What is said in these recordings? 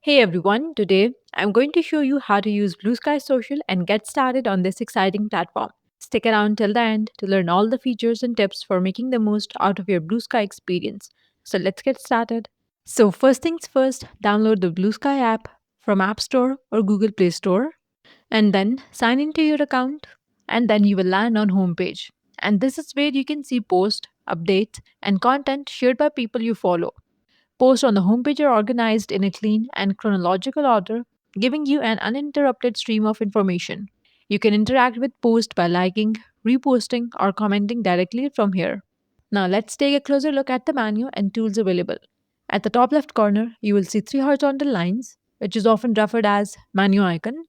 Hey everyone, today I'm going to show you how to use Bluesky Social and get started on this exciting platform. Stick around till the end to learn all the features and tips for making the most out of your Bluesky experience. So let's get started. So first things first, download the Bluesky app from App Store or Google Play Store and then sign into your account and then you will land on homepage. And this is where you can see posts, updates and content shared by people you follow. Posts on the homepage are organized in a clean and chronological order, giving you an uninterrupted stream of information. You can interact with posts by liking, reposting, or commenting directly from here. Now, let's take a closer look at the menu and tools available. At the top left corner, you will see three horizontal lines, which is often referred as menu icon.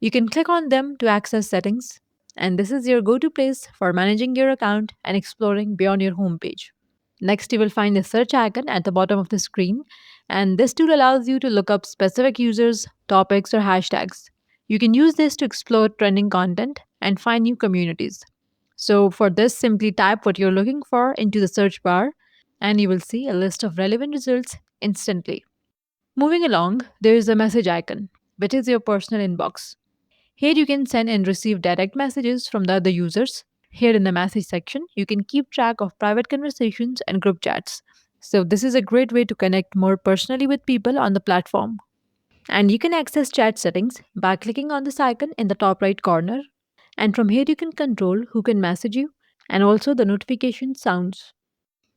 You can click on them to access settings, and this is your go to place for managing your account and exploring beyond your homepage. Next, you will find the search icon at the bottom of the screen, and this tool allows you to look up specific users, topics, or hashtags. You can use this to explore trending content and find new communities. So, for this, simply type what you're looking for into the search bar, and you will see a list of relevant results instantly. Moving along, there is a message icon, which is your personal inbox. Here you can send and receive direct messages from the other users. Here in the message section, you can keep track of private conversations and group chats. So, this is a great way to connect more personally with people on the platform. And you can access chat settings by clicking on this icon in the top right corner. And from here, you can control who can message you and also the notification sounds.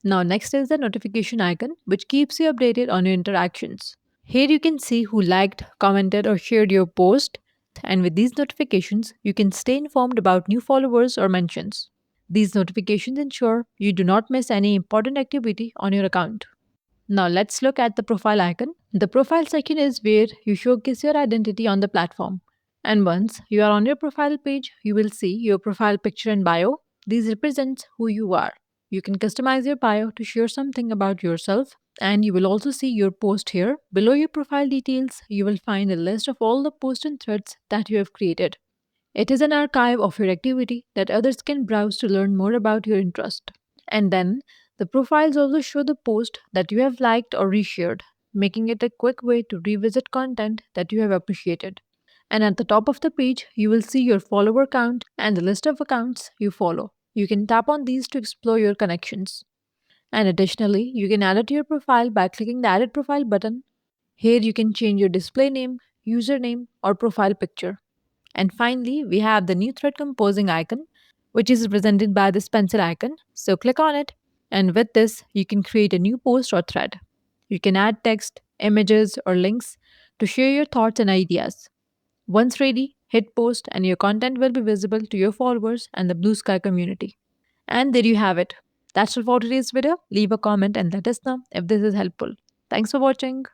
Now, next is the notification icon, which keeps you updated on your interactions. Here you can see who liked, commented, or shared your post, and with these notifications, you can stay informed about new followers or mentions. These notifications ensure you do not miss any important activity on your account. Now, let's look at the profile icon. The profile section is where you showcase your identity on the platform. And once you are on your profile page, you will see your profile picture and bio. These represent who you are. You can customize your bio to share something about yourself, and you will also see your post here. Below your profile details, you will find a list of all the posts and threads that you have created. It is an archive of your activity that others can browse to learn more about your interest. And then the profiles also show the post that you have liked or reshared, making it a quick way to revisit content that you have appreciated. And at the top of the page, you will see your follower count and the list of accounts you follow. You can tap on these to explore your connections. And additionally, you can add it to your profile by clicking the Added Profile button. Here you can change your display name, username, or profile picture. And finally, we have the new thread composing icon, which is represented by this pencil icon. So click on it, and with this, you can create a new post or thread. You can add text, images, or links to share your thoughts and ideas. Once ready, hit post, and your content will be visible to your followers and the Blue Sky community. And there you have it. That's all for today's video. Leave a comment and let us know if this is helpful. Thanks for watching.